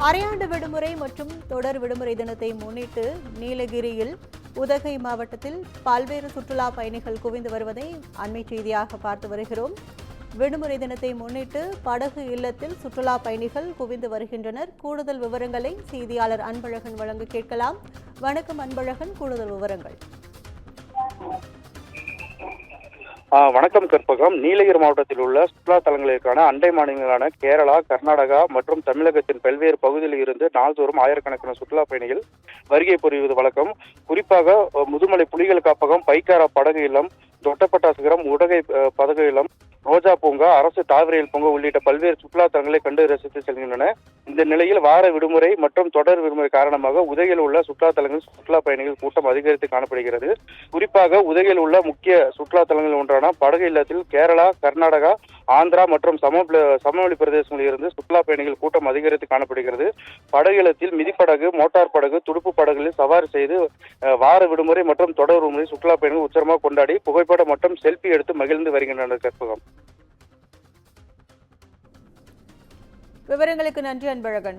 அரையாண்டு விடுமுறை மற்றும் தொடர் விடுமுறை தினத்தை முன்னிட்டு நீலகிரியில் உதகை மாவட்டத்தில் பல்வேறு சுற்றுலா பயணிகள் குவிந்து வருவதை அண்மை செய்தியாக பார்த்து வருகிறோம். விடுமுறை தினத்தை முன்னிட்டு படகு இல்லத்தில் சுற்றுலா பயணிகள் குவிந்து வருகின்றனர். கூடுதல் விவரங்களை செய்தியாளர் அன்பழகன் வழங்க கேட்கலாம். வணக்கம் அன்பழகன், கூடுதல் விவரங்கள். வணக்கம் கற்பகம். நீலகிரி மாவட்டத்தில் உள்ள சுற்றுலா தலங்களுக்கான அண்டை மாநிலங்களான கேரளா, கர்நாடகா மற்றும் தமிழகத்தின் பல்வேறு பகுதியில் இருந்து நாள்தோறும் ஆயிரக்கணக்கான சுற்றுலா பயணிகள் வருகை புரிவது வழக்கம். குறிப்பாக முதுமலை புலிகள் காப்பகம், பைக்காரா படகு இல்லம், தொட்டப்பட்டா சிகரம், உடகை படகு இல்லம், ரோஜா பூங்கா, அரசு தாவரியல் பூங்கா உள்ளிட்ட பல்வேறு சுற்றுலா தலங்களை கண்டு ரசித்து செல்கின்றன. இந்த நிலையில் வார விடுமுறை மற்றும் தொடர் விடுமுறை காரணமாக உதகையில் உள்ள சுற்றுலா தலங்களில் சுற்றுலா பயணிகள் கூட்டம் அதிகரித்து காணப்படுகிறது. குறிப்பாக உதகையில் உள்ள முக்கிய சுற்றுலா தலங்கள் ஒன்றான படகு இல்லத்தில் கேரளா, கர்நாடகா, ஆந்திரா மற்றும் சமவெளி பிரதேசங்களில் இருந்து சுற்றுலா பயணிகள் கூட்டம் அதிகரித்து காணப்படுகிறது. படகு இல்லத்தில் மிதிப்படகு, மோட்டார் படகு, துடுப்பு படகுகளில் சவாரி செய்து வார விடுமுறை மற்றும் தொடர் விடுமுறை சுற்றுலா பயணிகள் உற்சாகமாக கொண்டாடி புகைப்படம் மற்றும் செல்ஃபி எடுத்து மகிழ்ந்து வருகின்றனர். கற்பகம். விவரங்களுக்கு நன்றி அன்பழகன்.